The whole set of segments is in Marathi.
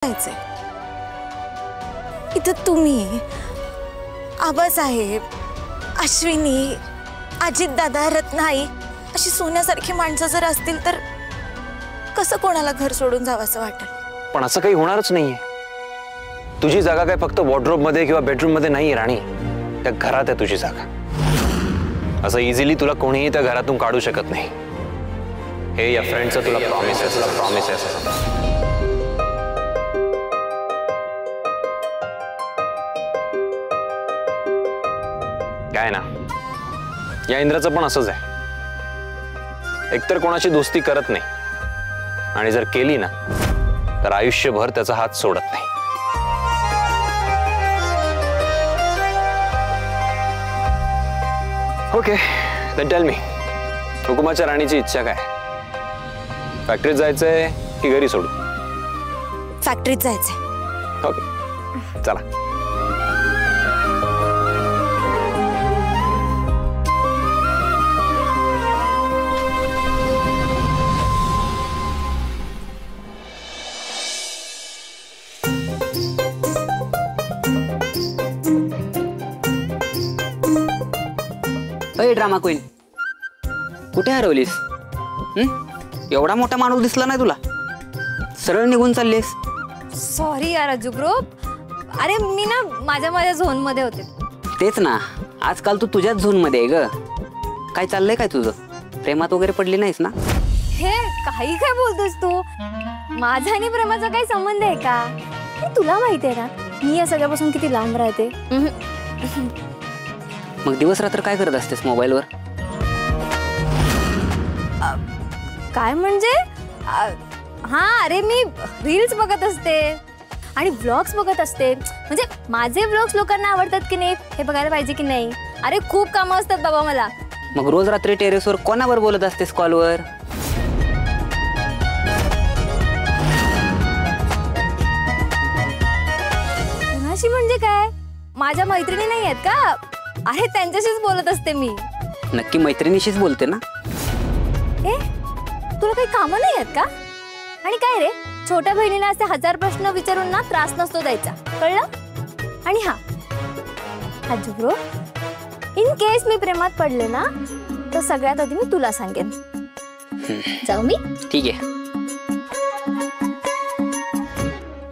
जायचंय. इथं तुम्ही, आबासाहेब, अश्विनी, अजितदादा, रत्नाई अशी सोन्यासारखी माणसं जर असतील तर कसं कोणाला घर सोडून जावंसं वाटेल. पण असं काही होणारच नाहीये. तुझी जागा काय फक्त वॉर्डरोब मध्ये किंवा बेडरूम मध्ये नाहीये राणी, त्या घरात आहे तुझी जागा. असं इझिली तुला कोणीही त्या घरातून काढू शकत नाही. हे या फ्रेंडचं तुला प्रॉमिस आहे, तुला प्रॉमिस आहे. काय ना, या इंद्राचं पण असंच आहे. एकतर कोणाची दोस्ती करत नाही आणि जर केली ना तर आयुष्यभर त्याचा हात सोडत नाही. ओके, देन टेल मी, हुकुमाच्या राणीची इच्छा काय? फॅक्टरीत जायचंय की घरी सोडू? फॅक्टरीत जायचंय. ओके, चला. अय ड्रामा क्वीन, कुठे हरवलीस? एवढा मोठा माणूस दिसला नाही तुला, सरळ निघून चाललीस. सॉरी यार जुगरूप, अरे मी ना माझ्या झोन मध्ये होते. तेच ना, आजकाल तू तुझ्याच झोन मध्ये आहे ग. काय चाललंय काय तुझं? प्रेमात वगैरे पडली नाहीस ना? हे काही काय बोलतोस तू? माझा आणि प्रेमाचा काही संबंध आहे का? हे तुला माहिती आहे ना, मी या सगळ्यापासून किती लांब राहते. मग दिवस रात्र काय करत असतेस मोबाईलवर? काय म्हणजे? हा, अरे मी रील्स बघत असते आणि व्लॉग्स बघत असते. म्हणजे माझे व्लॉग्स लोकांना आवडतात की नाही हे बघायला पाहिजे की नाही. अरे खूप कामं असतात बाबा मला. मग रोज रात्री टेरेसवर कोणावर बोलत असतेस कॉलवर? कोणाशी म्हणजे काय? माझ्या मैत्रिणी नाही आहेत का? अरे त्यांच्याशीच बोलत असते मी. नक्की मैत्रिणीशीच बोलते ना? ए, तुला काही कामं नाही आहेत का? आणि काय रे, छोट्या बहिणीला असे 1000 प्रश्न विचारून ना त्रास नसतो द्यायचा, कळलं? आणि हा जुगरो, इन केस मी प्रेमात पडले ना तर सगळ्यात आधी मी तुला सांगेन. जाऊ मी? ठीक आहे.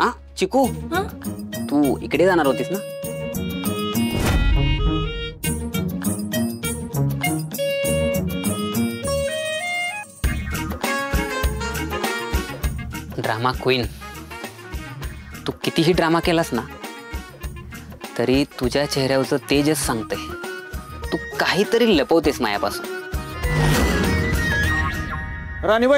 हा चिकू, तू इकडे जाणार होतीस ना? ड्रामा क्वीन, तू कितीही ड्रामा केलास ना तरी तुझ्या चेहऱ्यावरचं तेजच सांगतंय तू काहीतरी लपवतेस मायापासून. राणीबाई,